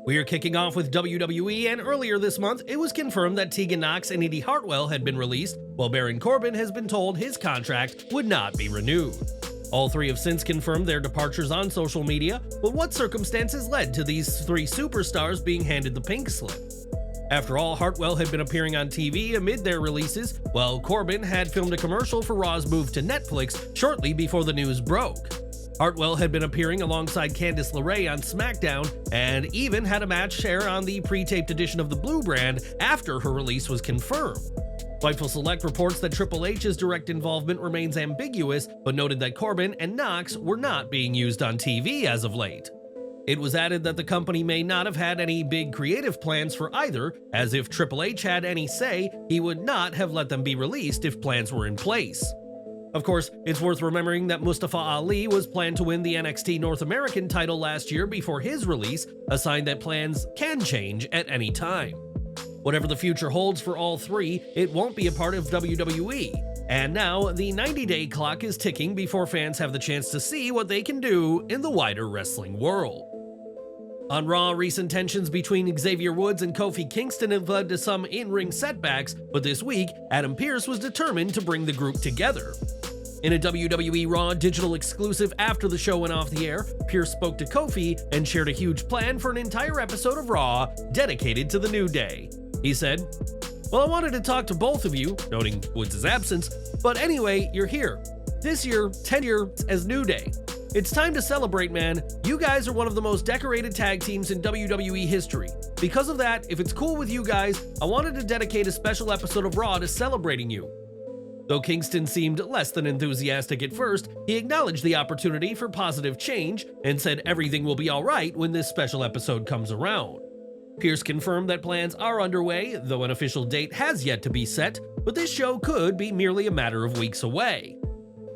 We are kicking off with WWE, and earlier this month, it was confirmed that Tegan Nox and Indy Hartwell had been released, while Baron Corbin has been told his contract would not be renewed. All three have since confirmed their departures on social media, but what circumstances led to these three superstars being handed the pink slip? After all, Hartwell had been appearing on TV amid their releases, while Corbin had filmed a commercial for Raw's move to Netflix shortly before the news broke. Hartwell had been appearing alongside Candice LeRae on Smackdown, and even had a match share on the pre-taped edition of the Blue brand after her release was confirmed. Fightful Select reports that Triple H's direct involvement remains ambiguous, but noted that Corbin and Nox were not being used on TV as of late. It was added that the company may not have had any big creative plans for either, as if Triple H had any say, he would not have let them be released if plans were in place. Of course, it's worth remembering that Mustafa Ali was planned to win the NXT North American title last year before his release, a sign that plans can change at any time. Whatever the future holds for all three, it won't be a part of WWE. And now, the 90-day clock is ticking before fans have the chance to see what they can do in the wider wrestling world. On Raw, recent tensions between Xavier Woods and Kofi Kingston have led to some in-ring setbacks, but this week, Adam Pearce was determined to bring the group together. In a WWE Raw digital exclusive after the show went off the air, Pearce spoke to Kofi and shared a huge plan for an entire episode of Raw dedicated to the New Day. He said, "Well, I wanted to talk to both of you," noting Woods' absence, "but anyway, you're here. This year, 10 years as New Day. It's time to celebrate, man. You guys are one of the most decorated tag teams in WWE history. Because of that, if it's cool with you guys, I wanted to dedicate a special episode of Raw to celebrating you." Though Kingston seemed less than enthusiastic at first, he acknowledged the opportunity for positive change and said everything will be alright when this special episode comes around. Pearce confirmed that plans are underway, though an official date has yet to be set, but this show could be merely a matter of weeks away.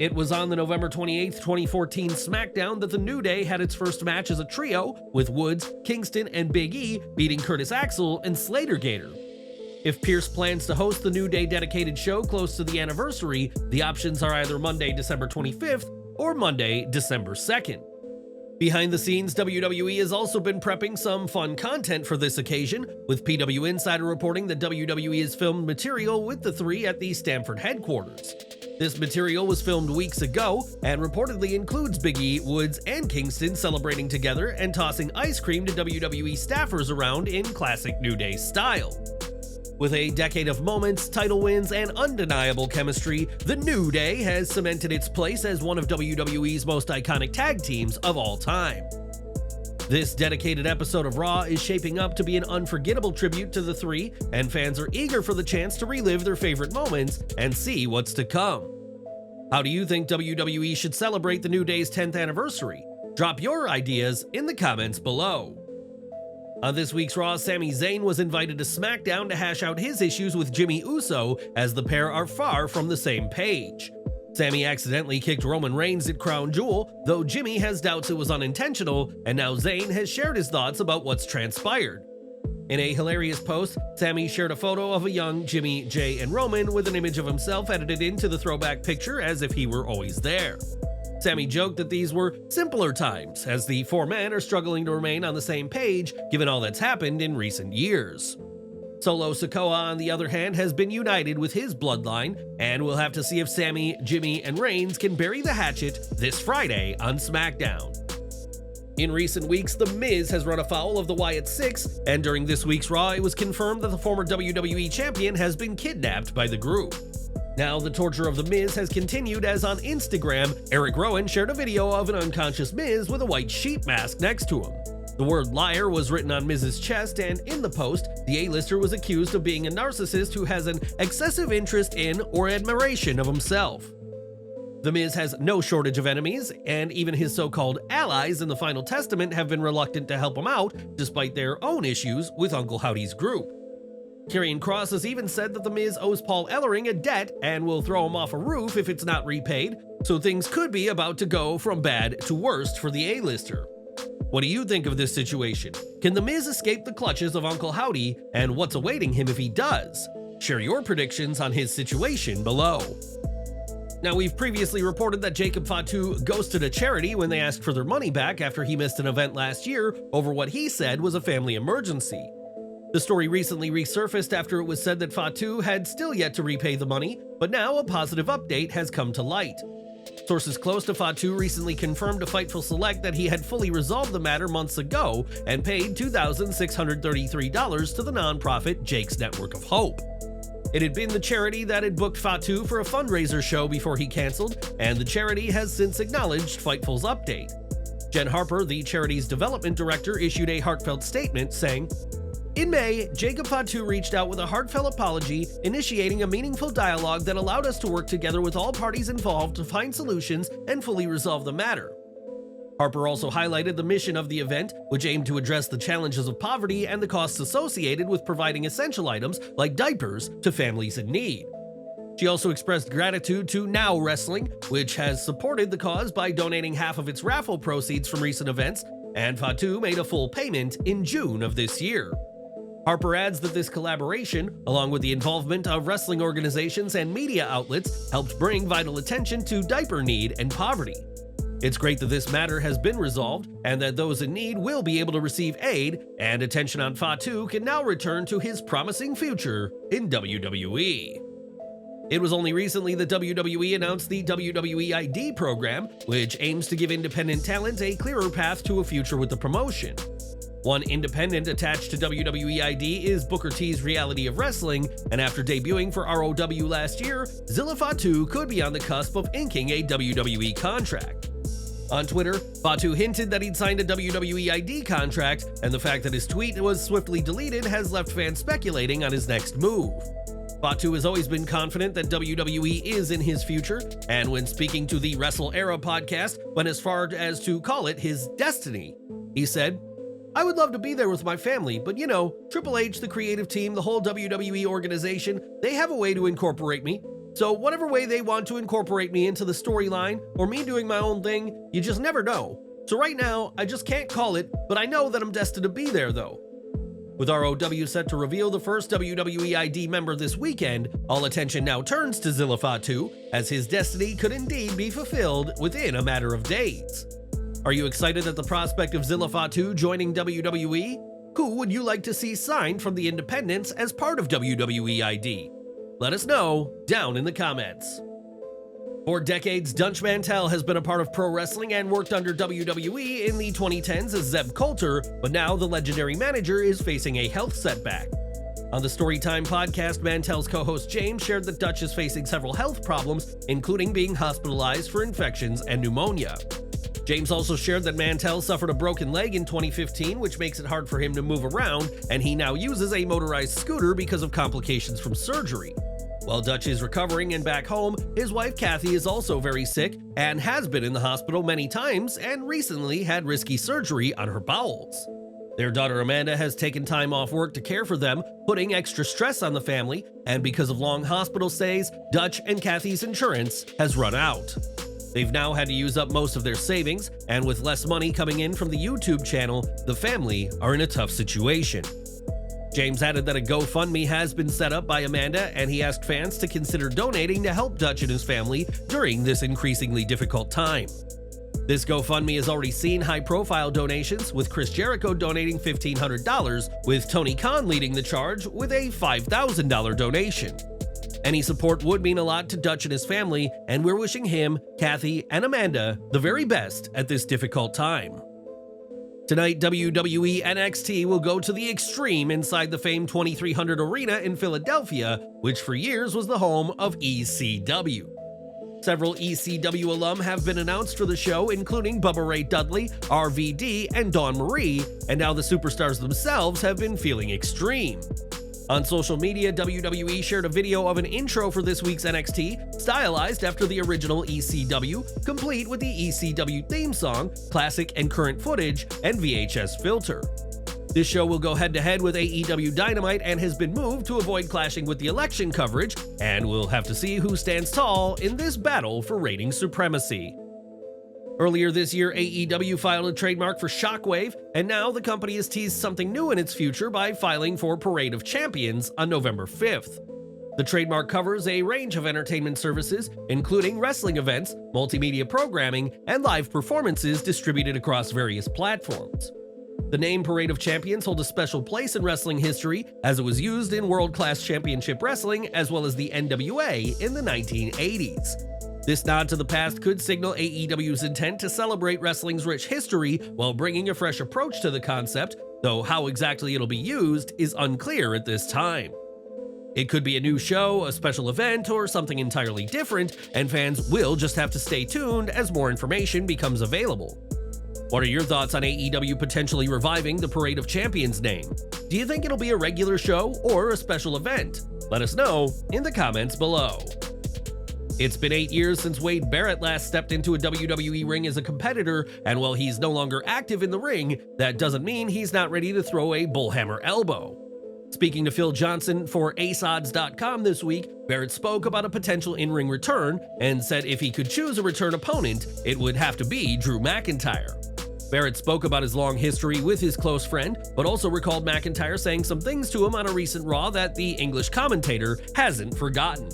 It was on the November 28, 2014 Smackdown that the New Day had its first match as a trio, with Woods, Kingston, and Big E beating Curtis Axel and Slater Gator. If Pearce plans to host the New Day dedicated show close to the anniversary, the options are either Monday, December 25th or Monday, December 2nd. Behind the scenes, WWE has also been prepping some fun content for this occasion, with PW Insider reporting that WWE has filmed material with the three at the Stamford headquarters. This material was filmed weeks ago and reportedly includes Big E, Woods, and Kingston celebrating together and tossing ice cream to WWE staffers around in classic New Day style. With a decade of moments, title wins, and undeniable chemistry, the New Day has cemented its place as one of WWE's most iconic tag teams of all time. This dedicated episode of Raw is shaping up to be an unforgettable tribute to the three, and fans are eager for the chance to relive their favorite moments and see what's to come. How do you think WWE should celebrate the New Day's 10th anniversary? Drop your ideas in the comments below. On this week's Raw, Sami Zayn was invited to Smackdown to hash out his issues with Jimmy Uso, as the pair are far from the same page. Sami accidentally kicked Roman Reigns at Crown Jewel, though Jimmy has doubts it was unintentional, and now Zayn has shared his thoughts about what's transpired. In a hilarious post, Sami shared a photo of a young Jimmy, Jay, and Roman with an image of himself edited into the throwback picture as if he were always there. Sami joked that these were simpler times, as the four men are struggling to remain on the same page given all that's happened in recent years. Solo Sikoa, on the other hand, has been united with his bloodline, and we'll have to see if Sami, Jimmy, and Reigns can bury the hatchet this Friday on SmackDown. In recent weeks, The Miz has run afoul of the Wyatt Six, and during this week's Raw, it was confirmed that the former WWE champion has been kidnapped by the group. Now, the torture of The Miz has continued, as on Instagram, Eric Rowan shared a video of an unconscious Miz with a white sheep mask next to him. The word liar was written on Miz's chest, and in the post, the A-lister was accused of being a narcissist who has an excessive interest in or admiration of himself. The Miz has no shortage of enemies, and even his so-called allies in the Final Testament have been reluctant to help him out, despite their own issues with Uncle Howdy's group. Karrion Kross has even said that The Miz owes Paul Ellering a debt and will throw him off a roof if it's not repaid, so things could be about to go from bad to worst for the A-lister. What do you think of this situation? Can The Miz escape the clutches of Uncle Howdy, and what's awaiting him if he does? Share your predictions on his situation below. Now, we've previously reported that Jacob Fatu ghosted a charity when they asked for their money back after he missed an event last year over what he said was a family emergency. The story recently resurfaced after it was said that Fatu had still yet to repay the money, but now a positive update has come to light. Sources close to Fatu recently confirmed to Fightful Select that he had fully resolved the matter months ago and paid $2,633 to the nonprofit Jake's Network of Hope. It had been the charity that had booked Fatu for a fundraiser show before he canceled, and the charity has since acknowledged Fightful's update. Jen Harper, the charity's development director, issued a heartfelt statement saying, "In May, Jacob Fatu reached out with a heartfelt apology, initiating a meaningful dialogue that allowed us to work together with all parties involved to find solutions and fully resolve the matter." Harper also highlighted the mission of the event, which aimed to address the challenges of poverty and the costs associated with providing essential items like diapers to families in need. She also expressed gratitude to Now Wrestling, which has supported the cause by donating half of its raffle proceeds from recent events, and Fatu made a full payment in June of this year. Harper adds that this collaboration, along with the involvement of wrestling organizations and media outlets, helped bring vital attention to diaper need and poverty. It's great that this matter has been resolved and that those in need will be able to receive aid, and attention on Fatu can now return to his promising future in WWE. It was only recently that WWE announced the WWE ID program, which aims to give independent talent a clearer path to a future with the promotion. One independent attached to WWE ID is Booker T's Reality of Wrestling, and after debuting for ROW last year, Zilla Fatu could be on the cusp of inking a WWE contract. On Twitter, Fatu hinted that he'd signed a WWE ID contract, and the fact that his tweet was swiftly deleted has left fans speculating on his next move. Fatu has always been confident that WWE is in his future, and when speaking to the Wrestle Era podcast, went as far as to call it his destiny. He said, "I would love to be there with my family, but you know, Triple H, the creative team, the whole WWE organization, they have a way to incorporate me. So whatever way they want to incorporate me into the storyline, or me doing my own thing, you just never know. So right now, I just can't call it, but I know that I'm destined to be there though." With ROW set to reveal the first WWE ID member this weekend, all attention now turns to Zilla Fatu, as his destiny could indeed be fulfilled within a matter of days. Are you excited at the prospect of Zilla Fatu joining WWE? Who would you like to see signed from the independents as part of WWE ID? Let us know down in the comments. For decades, Dunch Mantell has been a part of pro wrestling and worked under WWE in the 2010s as Zeb Coulter, but now the legendary manager is facing a health setback. On the Storytime podcast, Mantell's co-host James shared that Dutch is facing several health problems, including being hospitalized for infections and pneumonia. James also shared that Mantell suffered a broken leg in 2015, which makes it hard for him to move around, and he now uses a motorized scooter because of complications from surgery. While Dutch is recovering and back home, his wife Kathy is also very sick and has been in the hospital many times and recently had risky surgery on her bowels. Their daughter Amanda has taken time off work to care for them, putting extra stress on the family, and because of long hospital stays, Dutch and Kathy's insurance has run out. They've now had to use up most of their savings, and with less money coming in from the YouTube channel, the family are in a tough situation. James added that a GoFundMe has been set up by Amanda, and he asked fans to consider donating to help Dutch and his family during this increasingly difficult time. This GoFundMe has already seen high-profile donations, with Chris Jericho donating $1,500, with Tony Khan leading the charge with a $5,000 donation. Any support would mean a lot to Dutch and his family, and we're wishing him, Kathy, and Amanda the very best at this difficult time. Tonight, WWE NXT will go to the extreme inside the famed 2300 Arena in Philadelphia, which for years was the home of ECW. Several ECW alum have been announced for the show, including Bubba Ray Dudley, RVD, and Dawn Marie, and now the superstars themselves have been feeling extreme. On social media, WWE shared a video of an intro for this week's NXT, stylized after the original ECW, complete with the ECW theme song, classic and current footage, and VHS filter. This show will go head-to-head with AEW Dynamite and has been moved to avoid clashing with the election coverage, and we'll have to see who stands tall in this battle for ratings supremacy. Earlier this year, AEW filed a trademark for Shockwave, and now the company has teased something new in its future by filing for Parade of Champions on November 5th. The Trademark covers a range of entertainment services, including wrestling events, multimedia programming, and live performances distributed across various platforms. The name Parade of Champions holds a special place in wrestling history, as it was used in World-Class Championship Wrestling as well as the NWA in the 1980s. This nod to the past could signal AEW's intent to celebrate wrestling's rich history while bringing a fresh approach to the concept, though how exactly it'll be used is unclear at this time. It could be a new show, a special event, or something entirely different, and fans will just have to stay tuned as more information becomes available. What are your thoughts on AEW potentially reviving the Parade of Champions name? Do you think it'll be a regular show or a special event? Let us know in the comments below. It's been 8 years since Wade Barrett last stepped into a WWE ring as a competitor, and while he's no longer active in the ring, that doesn't mean he's not ready to throw a bullhammer elbow. Speaking to Phil Johnson for AceOdds.com this week, Barrett spoke about a potential in-ring return and said if he could choose a return opponent, it would have to be Drew McIntyre. Barrett spoke about his long history with his close friend, but also recalled McIntyre saying some things to him on a recent Raw that the English commentator hasn't forgotten.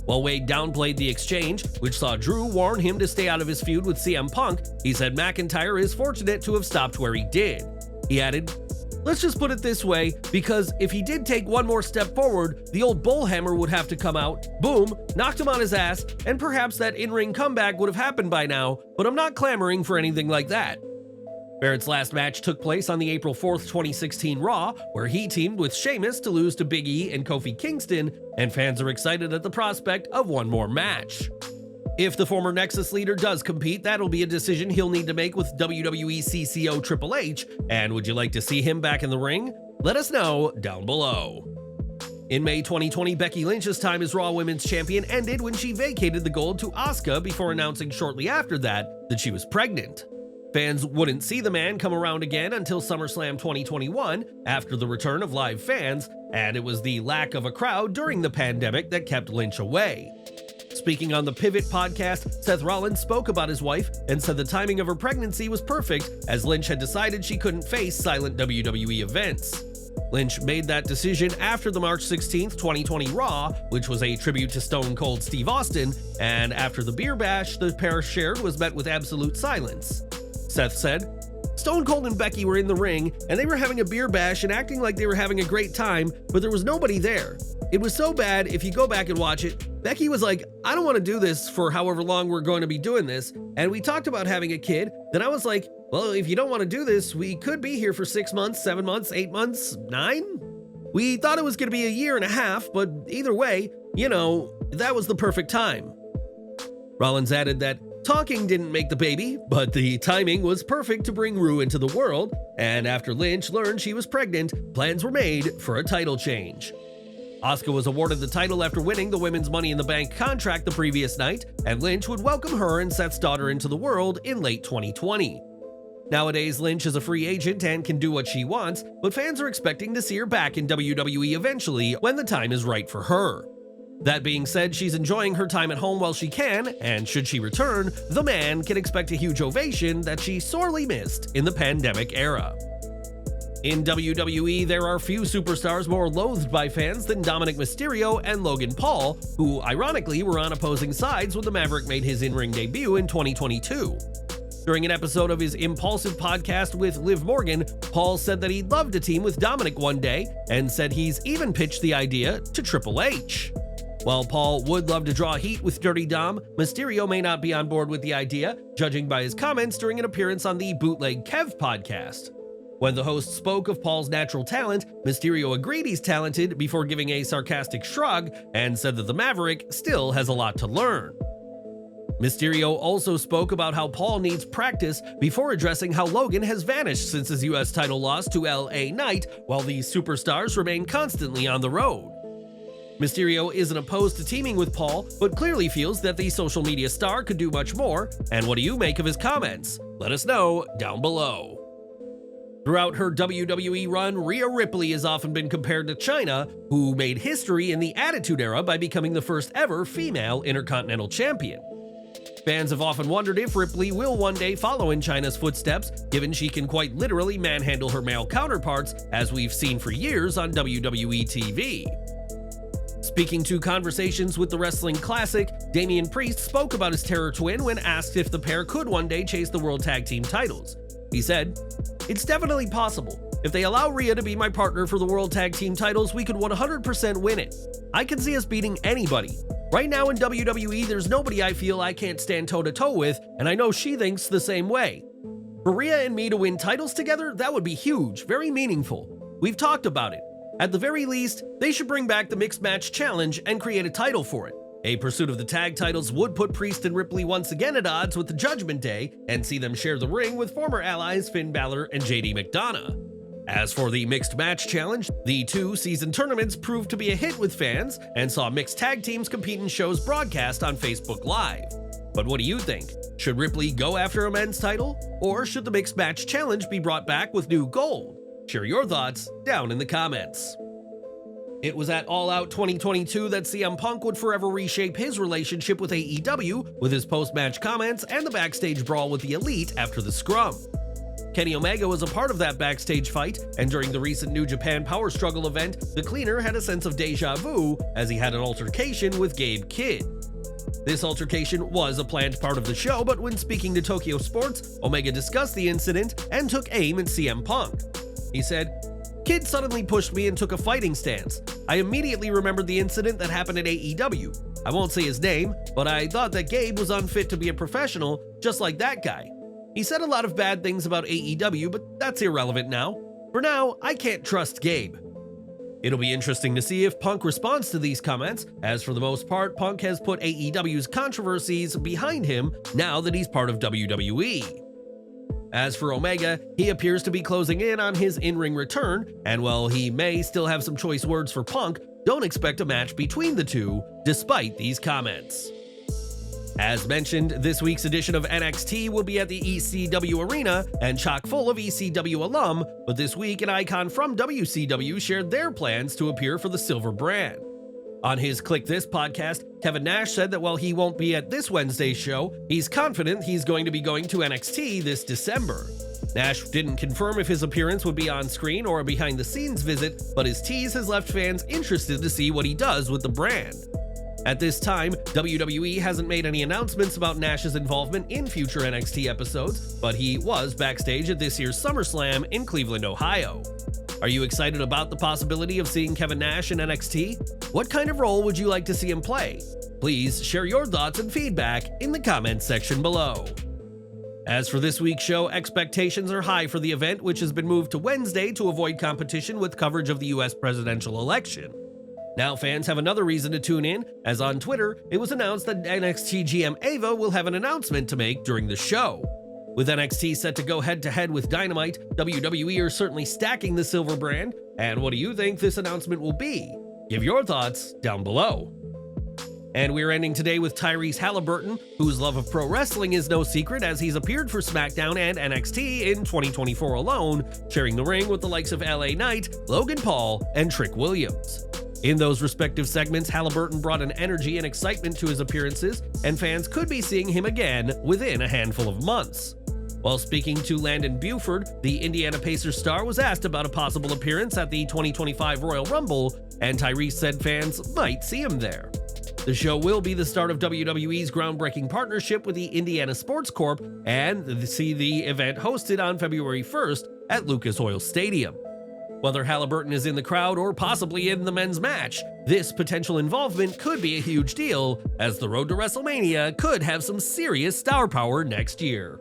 While Wade downplayed the exchange, which saw Drew warn him to stay out of his feud with CM Punk, he said McIntyre is fortunate to have stopped where he did. He added, "Let's just put it this way, because if he did take one more step forward, the old bullhammer would have to come out, boom, knocked him on his ass, and perhaps that in-ring comeback would have happened by now, but I'm not clamoring for anything like that." Barrett's last match took place on the April 4th, 2016 Raw, where he teamed with Sheamus to lose to Big E and Kofi Kingston, and fans are excited at the prospect of one more match. If the former Nexus leader does compete, that'll be a decision he'll need to make with WWE CCO Triple H, and would you like to see him back in the ring? Let us know down below. In May 2020, Becky Lynch's time as Raw Women's Champion ended when she vacated the gold to Asuka before announcing shortly after that she was pregnant. Fans wouldn't see the man come around again until SummerSlam 2021, after the return of live fans, and it was the lack of a crowd during the pandemic that kept Lynch away. Speaking on the Pivot podcast, Seth Rollins spoke about his wife and said the timing of her pregnancy was perfect, as Lynch had decided she couldn't face silent WWE events. Lynch made that decision after the March 16th, 2020 Raw, which was a tribute to Stone Cold Steve Austin, and after the beer bash the pair shared was met with absolute silence. Seth said, "Stone Cold and Becky were in the ring, and they were having a beer bash and acting like they were having a great time, but there was nobody there. It was so bad, if you go back and watch it, Becky was like, I don't want to do this for however long we're going to be doing this, and we talked about having a kid, then I was like, well, if you don't want to do this, we could be here for 6 months, 7 months, 8 months, 9? We thought it was going to be a year and a half, but either way, that was the perfect time." Rollins added that talking didn't make the baby, but the timing was perfect to bring Rue into the world, and after Lynch learned she was pregnant, plans were made for a title change. Asuka was awarded the title after winning the Women's Money in the Bank contract the previous night, and Lynch would welcome her and Seth's daughter into the world in late 2020. Nowadays, Lynch is a free agent and can do what she wants, but fans are expecting to see her back in WWE eventually when the time is right for her. That being said, she's enjoying her time at home while she can, and should she return, the man can expect a huge ovation that she sorely missed in the pandemic era. In WWE, there are few superstars more loathed by fans than Dominik Mysterio and Logan Paul, who ironically were on opposing sides when the Maverick made his in-ring debut in 2022. During an episode of his Impulsive podcast with Liv Morgan, Paul said that he'd love to team with Dominik one day, and said he's even pitched the idea to Triple H. While Paul would love to draw heat with Dirty Dom, Mysterio may not be on board with the idea, judging by his comments during an appearance on the Bootleg Kev podcast. When the host spoke of Paul's natural talent, Mysterio agreed he's talented before giving a sarcastic shrug and said that the Maverick still has a lot to learn. Mysterio also spoke about how Paul needs practice before addressing how Logan has vanished since his US title loss to LA Knight, while the superstars remain constantly on the road. Mysterio isn't opposed to teaming with Paul, but clearly feels that the social media star could do much more, and what do you make of his comments? Let us know down below. Throughout her WWE run, Rhea Ripley has often been compared to Chyna, who made history in the Attitude Era by becoming the first ever female Intercontinental Champion. Fans have often wondered if Ripley will one day follow in Chyna's footsteps, given she can quite literally manhandle her male counterparts, as we've seen for years on WWE TV. Speaking to Conversations with the Wrestling Classic, Damian Priest spoke about his terror twin when asked if the pair could one day chase the World Tag Team titles. He said, "It's definitely possible. If they allow Rhea to be my partner for the World Tag Team titles, we could 100% win it. I can see us beating anybody. Right now in WWE, there's nobody I feel I can't stand toe-to-toe with, and I know she thinks the same way. For Rhea and me to win titles together, that would be huge, very meaningful. We've talked about it. At the very least, they should bring back the Mixed Match Challenge and create a title for it. A pursuit of the tag titles would put Priest and Ripley once again at odds with the Judgment Day and see them share the ring with former allies Finn Balor and JD McDonough. As for the Mixed Match Challenge, the 2 season tournaments proved to be a hit with fans and saw mixed tag teams compete in shows broadcast on Facebook Live. But what do you think? Should Ripley go after a men's title? Or should the Mixed Match Challenge be brought back with new gold? Share your thoughts down in the comments. It was at All Out 2022 that CM Punk would forever reshape his relationship with AEW with his post-match comments and the backstage brawl with the Elite after the scrum. Kenny Omega was a part of that backstage fight, and during the recent New Japan Power Struggle event, the Cleaner had a sense of deja vu as he had an altercation with Gabe Kidd. This altercation was a planned part of the show, but when speaking to Tokyo Sports, Omega discussed the incident and took aim at CM Punk. He said, "Kidd suddenly pushed me and took a fighting stance. I immediately remembered the incident that happened at AEW. I won't say his name, but I thought that Gabe was unfit to be a professional, just like that guy. He said a lot of bad things about AEW, but that's irrelevant now. For now, I can't trust Gabe." It'll be interesting to see if Punk responds to these comments, as for the most part, Punk has put AEW's controversies behind him now that he's part of WWE. As for Omega, he appears to be closing in on his in-ring return, and while he may still have some choice words for Punk, don't expect a match between the two, despite these comments. As mentioned, this week's edition of NXT will be at the ECW Arena and chock full of ECW alum, but this week an icon from WCW shared their plans to appear for the Silver brand. On his Click This podcast, Kevin Nash said that while he won't be at this Wednesday's show, he's confident he's going to be going to NXT this December. Nash didn't confirm if his appearance would be on screen or a behind-the-scenes visit, but his tease has left fans interested to see what he does with the brand. At this time, WWE hasn't made any announcements about Nash's involvement in future NXT episodes, but he was backstage at this year's SummerSlam in Cleveland, Ohio. Are you excited about the possibility of seeing Kevin Nash in NXT? What kind of role would you like to see him play? Please share your thoughts and feedback in the comments section below. As for this week's show, expectations are high for the event, which has been moved to Wednesday to avoid competition with coverage of the US presidential election. Now fans have another reason to tune in, as on Twitter, it was announced that NXT GM Ava will have an announcement to make during the show. With NXT set to go head-to-head with Dynamite, WWE are certainly stacking the Silver brand, and what do you think this announcement will be? Give your thoughts down below. And we're ending today with Tyrese Haliburton, whose love of pro wrestling is no secret as he's appeared for Smackdown and NXT in 2024 alone, sharing the ring with the likes of LA Knight, Logan Paul, and Trick Williams. In those respective segments, Haliburton brought an energy and excitement to his appearances, and fans could be seeing him again within a handful of months. While speaking to Landon Buford, the Indiana Pacers star was asked about a possible appearance at the 2025 Royal Rumble, and Tyrese said fans might see him there. The show will be the start of WWE's groundbreaking partnership with the Indiana Sports Corp, and see the event hosted on February 1st at Lucas Oil Stadium. Whether Haliburton is in the crowd or possibly in the men's match, this potential involvement could be a huge deal, as the road to WrestleMania could have some serious star power next year.